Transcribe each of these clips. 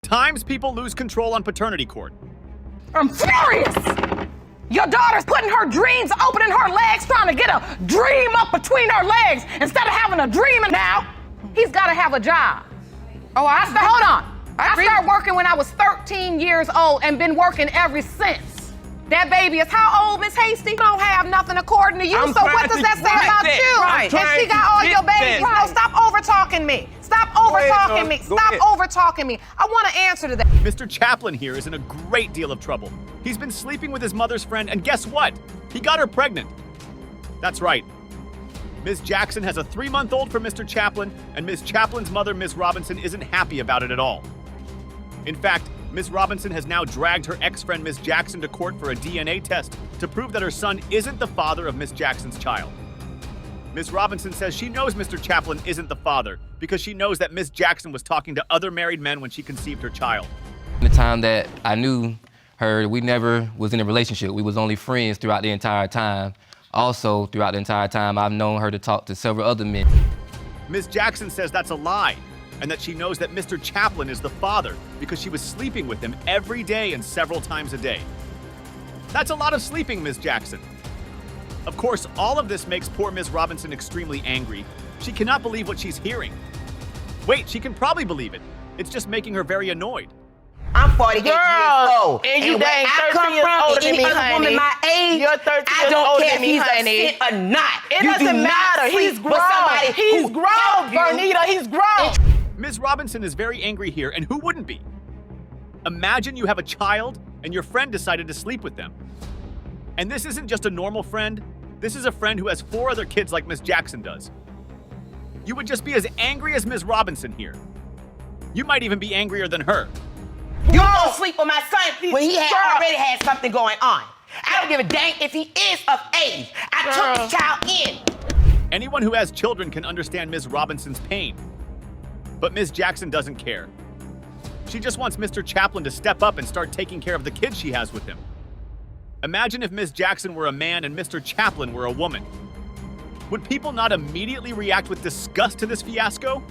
Times people lose control on paternity court. I'm furious! Your daughter's putting her dreams, opening her legs, trying to get a dream up between her legs instead of having a dream. And now, he's got to have a job. Oh, Hold on. I started working when I was 13 years old and been working ever since. That baby is how old, Miss Hasty? Don't have nothing according to you, so what does that say about you? Right. And she got all your babies. No, stop over-talking me. Stop over-talking me. Stop over-talking me. I want an answer to that. Mr. Chaplin here is in a great deal of trouble. He's been sleeping with his mother's friend, and guess what? He got her pregnant. That's right. Ms. Jackson has a 3-month-old for Mr. Chaplin, and Ms. Chaplin's mother, Ms. Robinson, isn't happy about it at all. In fact, Ms. Robinson has now dragged her ex-friend Ms. Jackson to court for a DNA test to prove that her son isn't the father of Ms. Jackson's child. Ms. Robinson says she knows Mr. Chaplin isn't the father because she knows that Ms. Jackson was talking to other married men when she conceived her child. The time that I knew her, we never was in a relationship. We was only friends throughout the entire time. Also, throughout the entire time, I've known her to talk to several other men. Ms. Jackson says that's a lie, and that she knows that Mr. Chaplin is the father because she was sleeping with him every day and several times a day. That's a lot of sleeping, Ms. Jackson. Of course, all of this makes poor Ms. Robinson extremely angry. She cannot believe what she's hearing. Wait, she can probably believe it. It's just making her very annoyed. I'm 48 years old. And you dang where I 13 come years from, older and than any me, other honey. woman my age, You're 13 I years don't older care than if me, he's a honey. fit or not. It You doesn't do not matter. sleep He's with somebody grown. He's who grown, helped you. Bernita. He's grown. Ms. Robinson is very angry here, and who wouldn't be? Imagine you have a child and your friend decided to sleep with them. And this isn't just a normal friend. This is a friend who has 4 other kids like Ms. Jackson does. You would just be as angry as Ms. Robinson here. You might even be angrier than her. You don't sleep with my son when he already had something going on. I don't give a dang if he is of age. I took the child in. Anyone who has children can understand Ms. Robinson's pain. But Ms. Jackson doesn't care. She just wants Mr. Chaplin to step up and start taking care of the kids she has with him. Imagine if Ms. Jackson were a man and Mr. Chaplin were a woman. Would people not immediately react with disgust to this fiasco?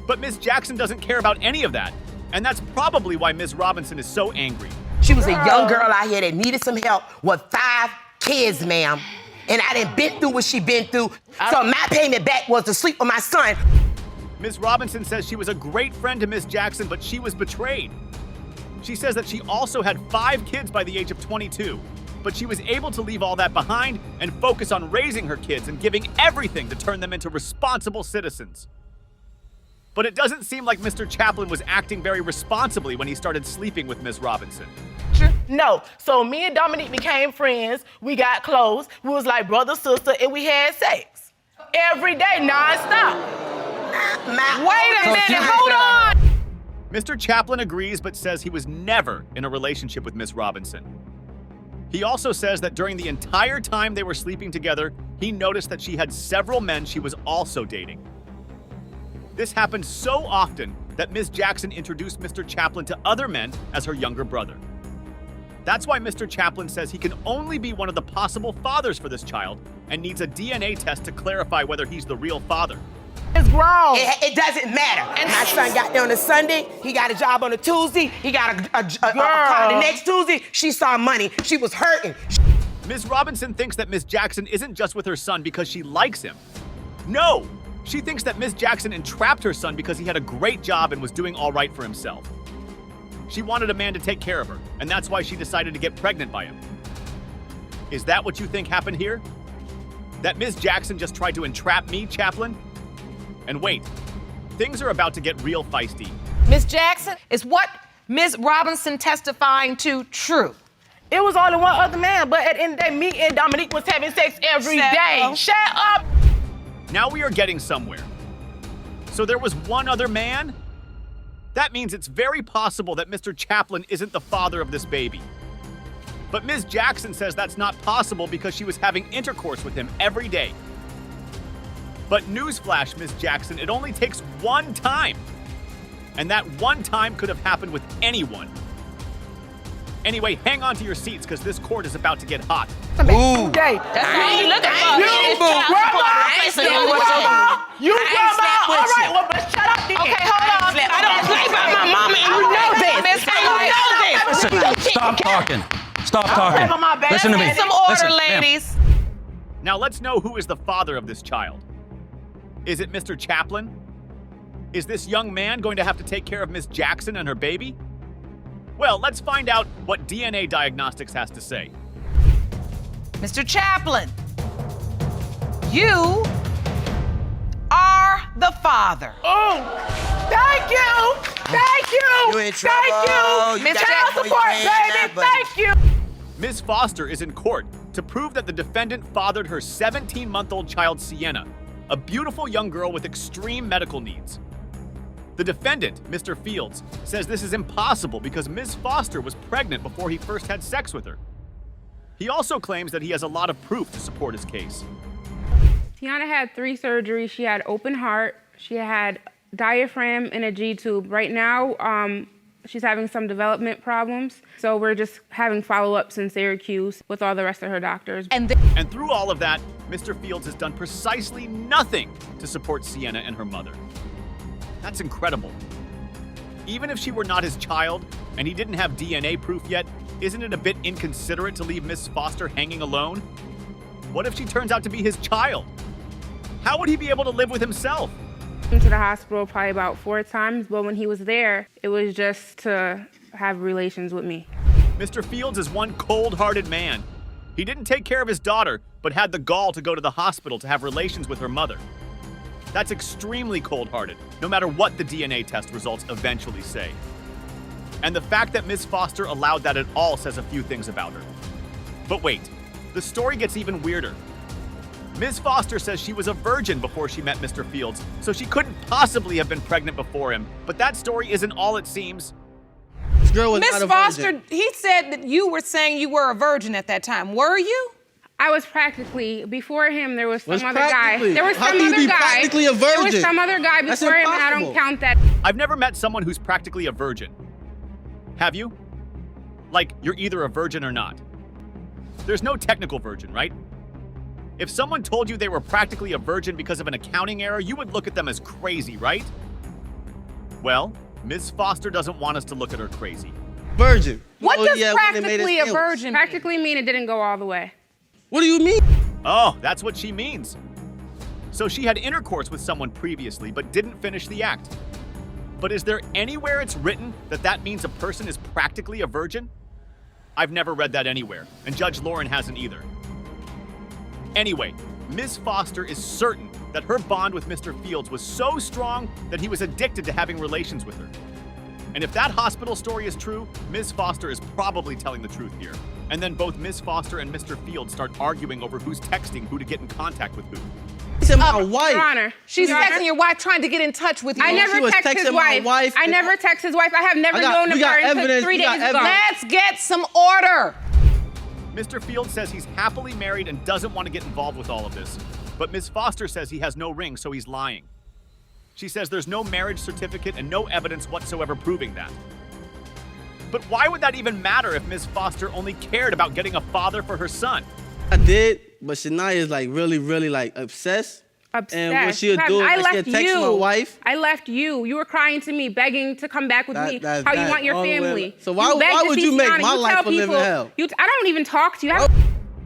But Ms. Jackson doesn't care about any of that, and that's probably why Ms. Robinson is so angry. She was a young girl out here that needed some help with 5 kids, ma'am. And I done been through what she been through. So my payment back was to sleep with my son. Ms. Robinson says she was a great friend to Ms. Jackson, but she was betrayed. She says that she also had 5 kids by the age of 22, but she was able to leave all that behind and focus on raising her kids and giving everything to turn them into responsible citizens. But it doesn't seem like Mr. Chaplin was acting very responsibly when he started sleeping with Ms. Robinson. No. So me and Dominique became friends. We got close. We was like brother, sister, and we had sex. Every day, nonstop. Wait a minute, hold on! Mr. Chaplin agrees but says he was never in a relationship with Ms. Robinson. He also says that during the entire time they were sleeping together, he noticed that she had several men she was also dating. This happened so often that Ms. Jackson introduced Mr. Chaplin to other men as her younger brother. That's why Mr. Chaplin says he can only be one of the possible fathers for this child and needs a DNA test to clarify whether he's the real father. It's grown. It doesn't matter. And my son got there on a Sunday. He got a job on a Tuesday. He got a car the next Tuesday. She saw money. She was hurting. Ms. Robinson thinks that Ms. Jackson isn't just with her son because she likes him. No! She thinks that Ms. Jackson entrapped her son because he had a great job and was doing all right for himself. She wanted a man to take care of her, and that's why she decided to get pregnant by him. Is that what you think happened here? That Ms. Jackson just tried to entrap me, Chaplin? And wait, things are about to get real feisty. Miss Jackson, is what Ms. Robinson testifying to true? It was only one other man, but at the end of the day, me and Dominique was having sex every day. Shut up! Now we are getting somewhere. So there was one other man? That means it's very possible that Mr. Chaplin isn't the father of this baby. But Ms. Jackson says that's not possible because she was having intercourse with him every day. But newsflash, Ms. Jackson, it only takes one time. And that one time could have happened with anyone. Anyway, hang on to your seats because this court is about to get hot. Ooh. Day. That's what you looking for. You grandma. All right, well, but shut up then. Okay, hold on. I don't play by my mama, and you know Stop talking. Stop talking. Have my back. Listen to me. Get some order, Listen, ma'am. ladies. Now let's know who is the father of this child. Is it Mr. Chaplin? Is this young man going to have to take care of Miss Jackson and her baby? Well, let's find out what DNA diagnostics has to say. Mr. Chaplin, you are the father. Oh, thank you. Thank you. You in Thank trouble. you. You got Child that support, boy paying that, baby. buddy. Thank you. Ms. Foster is in court to prove that the defendant fathered her 17-month-old child, Sienna, a beautiful young girl with extreme medical needs. The defendant, Mr. Fields, says this is impossible because Ms. Foster was pregnant before he first had sex with her. He also claims that he has a lot of proof to support his case. Tiana had 3 surgeries. She had open heart, she had diaphragm and a G-tube. Right now, she's having some development problems, so we're just having follow-ups in Syracuse with all the rest of her doctors. And through all of that, Mr. Fields has done precisely nothing to support Sienna and her mother. That's incredible. Even if she were not his child and he didn't have DNA proof yet, isn't it a bit inconsiderate to leave Miss Foster hanging alone? What if she turns out to be his child? How would he be able to live with himself? Went to the hospital probably about 4 times, but when he was there, it was just to have relations with me. Mr. Fields is one cold-hearted man. He didn't take care of his daughter, but had the gall to go to the hospital to have relations with her mother. That's extremely cold-hearted, no matter what the DNA test results eventually say. And the fact that Ms. Foster allowed that at all says a few things about her. But wait, the story gets even weirder. Ms. Foster says she was a virgin before she met Mr. Fields, so she couldn't possibly have been pregnant before him. But that story isn't all it seems. This girl was Miss not a Foster, virgin. he said that you were saying you were a virgin at that time. Were you? I was practically, before him, there was some Was other guy. practically? There was How some can you other be guy. practically a There was virgin? some other guy That's before him, and I don't impossible. count that. I've never met someone who's practically a virgin. Have you? Like, you're either a virgin or not. There's no technical virgin, right? If someone told you they were practically a virgin because of an accounting error, you would look at them as crazy, right? Well, Ms. Foster doesn't want us to look at her crazy. Virgin. What Oh, does yeah, when they made practically a sandwich. virgin mean? Practically mean it didn't go all the way. What do you mean? Oh, that's what she means. So she had intercourse with someone previously, but didn't finish the act. But is there anywhere it's written that that means a person is practically a virgin? I've never read that anywhere, and Judge Lauren hasn't either. Anyway, Ms. Foster is certain that her bond with Mr. Fields was so strong that he was addicted to having relations with her. And if that hospital story is true, Ms. Foster is probably telling the truth here. And then both Ms. Foster and Mr. Fields start arguing over who's texting who to get in contact with who. He said my wife. Your Honor. She's Your Honor. texting your wife, trying to get in touch with you. I never She was text his texting my wife. wife I and- never text his wife. I have never known we of got her until evidence, 3 we got days ago. evidence. Let's get some order. Mr. Fields says he's happily married and doesn't want to get involved with all of this. But Ms. Foster says he has no ring, so he's lying. She says there's no marriage certificate and no evidence whatsoever proving that. But why would that even matter if Ms. Foster only cared about getting a father for her son? I did, but Shania is like really like obsessed. Obsessed. And what she'll do I is left she'll text you. my wife. I left you. You were crying to me, begging to come back with me. How you want your all the way- family. So why begged to would see you make Tiana. my You life tell a living people- hell? I don't even talk to you.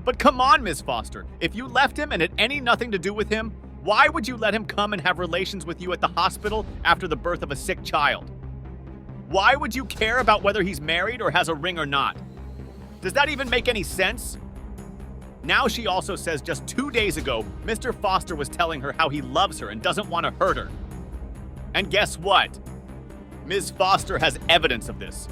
But come on, Ms. Foster. If you left him and had nothing to do with him, why would you let him come and have relations with you at the hospital after the birth of a sick child? Why would you care about whether he's married or has a ring or not? Does that even make any sense? Now she also says just 2 days ago, Mr. Foster was telling her how he loves her and doesn't want to hurt her. And guess what? Ms. Foster has evidence of this.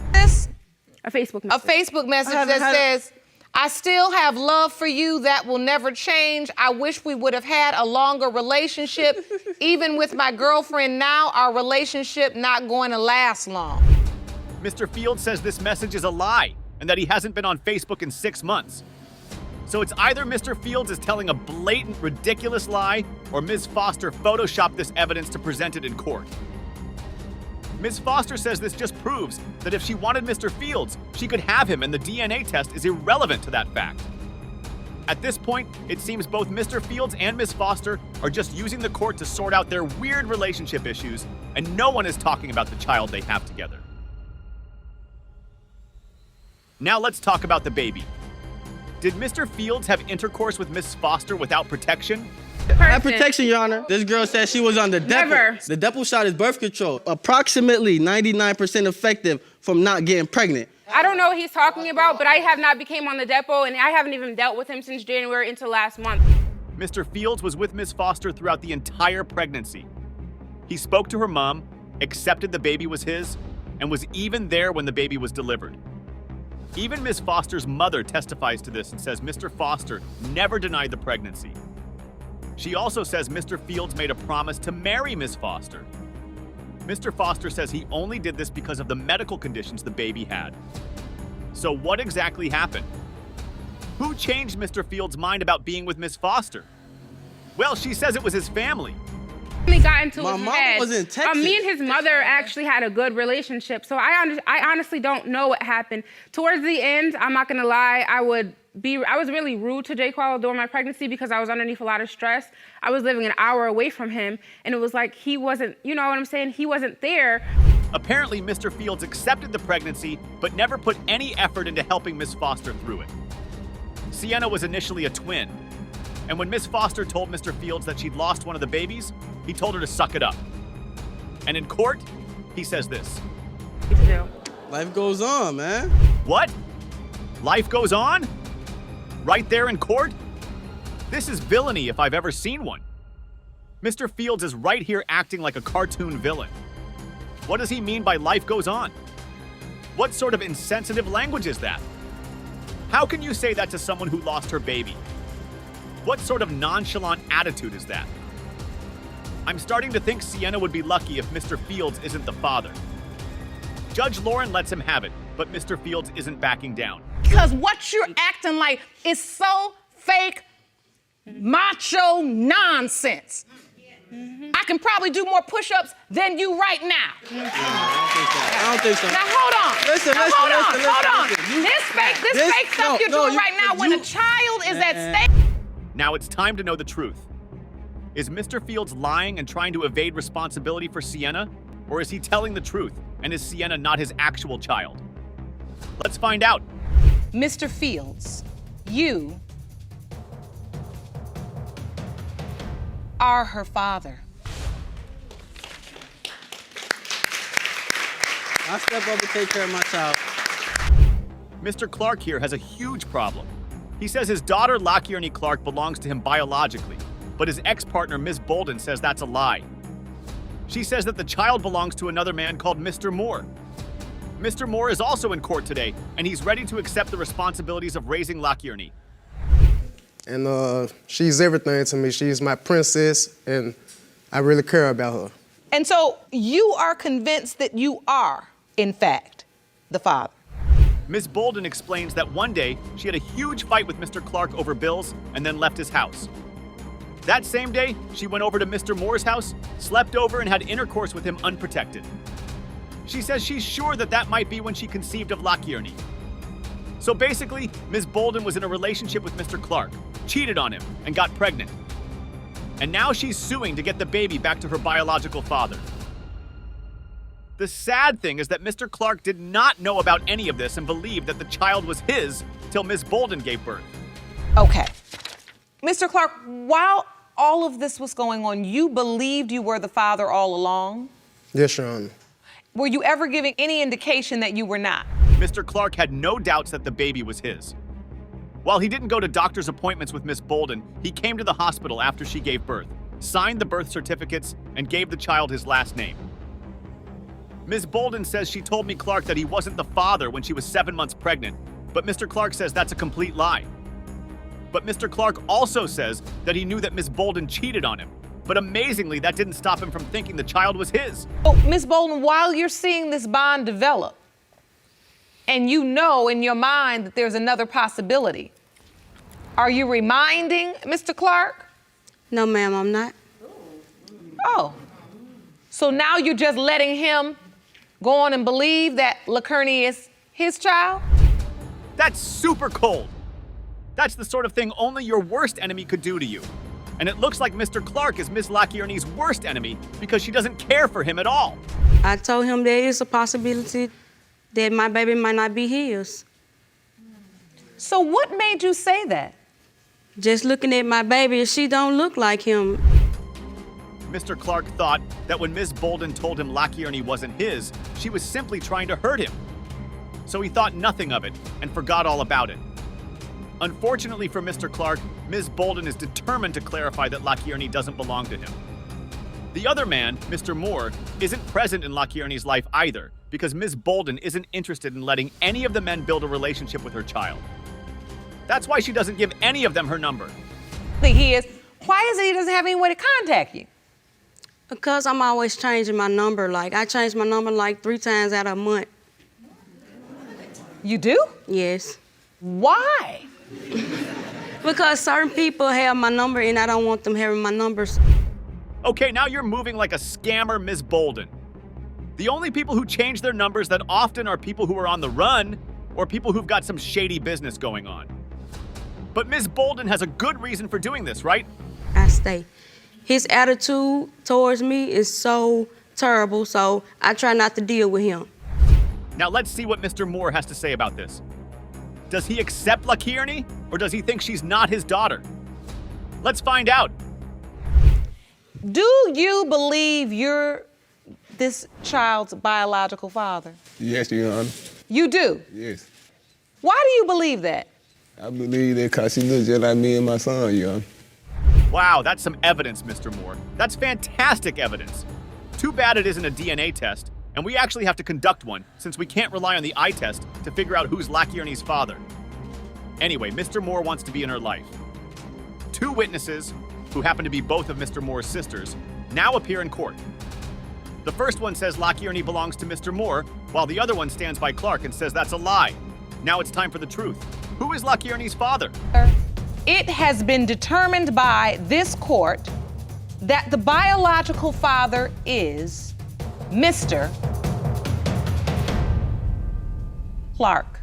A Facebook A message. Facebook message haven't that had- says, I still have love for you that will never change. I wish we would have had a longer relationship. Even with my girlfriend now, our relationship not going to last long. Mr. Fields says this message is a lie and that he hasn't been on Facebook in 6 months. So it's either Mr. Fields is telling a blatant, ridiculous lie or Ms. Foster photoshopped this evidence to present it in court. Ms. Foster says this just proves that if she wanted Mr. Fields, she could have him and the DNA test is irrelevant to that fact. At this point, it seems both Mr. Fields and Ms. Foster are just using the court to sort out their weird relationship issues, and no one is talking about the child they have together. Now let's talk about the baby. Did Mr. Fields have intercourse with Miss Foster without protection? That protection, Your Honor. This girl said she was on the Never. Depo. The Depo shot is birth control, approximately 99% effective from not getting pregnant. I don't know what he's talking about, but I have not became on the depot, and I haven't even dealt with him since January until last month. Mr. Fields was with Miss Foster throughout the entire pregnancy. He spoke to her mom, accepted the baby was his, and was even there when the baby was delivered. Even Miss Foster's mother testifies to this and says Mr. Foster never denied the pregnancy. She also says Mr. Fields made a promise to marry Miss Foster. Mr. Foster says he only did this because of the medical conditions the baby had. So what exactly happened? Who changed Mr. Fields' mind about being with Miss Foster? Well, she says it was his family. He got into My his mama head. was in Texas. Me and his mother actually had a good relationship, so I honestly don't know what happened. Towards the end, I'm not gonna lie, I was really rude to J. Qual during my pregnancy because I was underneath a lot of stress. I was living an hour away from him, and it was like he wasn't, you know what I'm saying? He wasn't there. Apparently, Mr. Fields accepted the pregnancy, but never put any effort into helping Miss Foster through it. Sienna was initially a twin, and when Miss Foster told Mr. Fields that she'd lost one of the babies, he told her to suck it up. And in court, he says this. Life goes on, man. What? Life goes on? Right there in court? This is villainy if I've ever seen one. Mr. Fields is right here acting like a cartoon villain. What does he mean by life goes on? What sort of insensitive language is that? How can you say that to someone who lost her baby? What sort of nonchalant attitude is that? I'm starting to think Sienna would be lucky if Mr. Fields isn't the father. Judge Lauren lets him have it, but Mr. Fields isn't backing down. Because what you're acting like is so fake, macho nonsense. I can probably do more push-ups than you right now. I don't think so. Now hold on. Listen. Hold on. This fake stuff you're doing right now when a child is at stake. Now it's time to know the truth. Is Mr. Fields lying and trying to evade responsibility for Sienna? Or is he telling the truth, and is Sienna not his actual child? Let's find out. Mr. Fields, you are her father. I'll step up and take care of my child. Mr. Clark here has a huge problem. He says his daughter, Lakierne Clark, belongs to him biologically, but his ex-partner, Ms. Bolden, says that's a lie. She says that the child belongs to another man called Mr. Moore. Mr. Moore is also in court today, and he's ready to accept the responsibilities of raising Lakierne. And she's everything to me. She's my princess, and I really care about her. And so you are convinced that you are, in fact, the father. Ms. Bolden explains that one day she had a huge fight with Mr. Clark over bills and then left his house. That same day, she went over to Mr. Moore's house, slept over, and had intercourse with him unprotected. She says she's sure that that might be when she conceived of Lakierne. So basically, Ms. Bolden was in a relationship with Mr. Clark, cheated on him, and got pregnant. And now she's suing to get the baby back to her biological father. The sad thing is that Mr. Clark did not know about any of this and believed that the child was his till Ms. Bolden gave birth. Okay. Mr. Clark, while all of this was going on, you believed you were the father all along? Yes, Your Honor. Were you ever giving any indication that you were not? Mr. Clark had no doubts that the baby was his. While he didn't go to doctor's appointments with Ms. Bolden, he came to the hospital after she gave birth, signed the birth certificates, and gave the child his last name. Ms. Bolden says she told me Clark that he wasn't the father when she was 7 months pregnant, but Mr. Clark says that's a complete lie. But Mr. Clark also says that he knew that Ms. Bolden cheated on him, but amazingly, that didn't stop him from thinking the child was his. Oh, Ms. Bolden, while you're seeing this bond develop, and you know in your mind that there's another possibility, are you reminding Mr. Clark? No, ma'am, I'm not. Oh. So now you're just letting him go on and believe that Lakierne is his child? That's super cold. That's the sort of thing only your worst enemy could do to you. And it looks like Mr. Clark is Miss Lakierne's worst enemy because she doesn't care for him at all. I told him there is a possibility that my baby might not be his. So what made you say that? Just looking at my baby, she don't look like him. Mr. Clark thought that when Ms. Bolden told him Lakierne wasn't his, she was simply trying to hurt him. So he thought nothing of it and forgot all about it. Unfortunately for Mr. Clark, Ms. Bolden is determined to clarify that Lakierne doesn't belong to him. The other man, Mr. Moore, isn't present in Lakierne's life either, because Ms. Bolden isn't interested in letting any of the men build a relationship with her child. That's why she doesn't give any of them her number. He is, why is it he doesn't have any way to contact you? Because I'm always changing my number. Like, I change my number like 3 times out of a month. You do? Yes. Why? Because certain people have my number and I don't want them having my numbers. Okay, now you're moving like a scammer, Ms. Bolden. The only people who change their numbers that often are people who are on the run or people who've got some shady business going on. But Ms. Bolden has a good reason for doing this, right? I stay. His attitude towards me is so terrible, so I try not to deal with him. Now let's see what Mr. Moore has to say about this. Does he accept Lakierne, or does he think she's not his daughter? Let's find out. Do you believe you're this child's biological father? Yes, Your Honor. You do? Yes. Why do you believe that? I believe that because she looks just like me and my son, Your Honor. Wow, that's some evidence, Mr. Moore. That's fantastic evidence. Too bad it isn't a DNA test, and we actually have to conduct one since we can't rely on the eye test to figure out who's Lakierne's father. Anyway, Mr. Moore wants to be in her life. 2 witnesses, who happen to be both of Mr. Moore's sisters, now appear in court. The first one says Lakierne belongs to Mr. Moore, while the other one stands by Clark and says that's a lie. Now it's time for the truth. Who is Lakierne's father? It has been determined by this court that the biological father is Mr. Clark.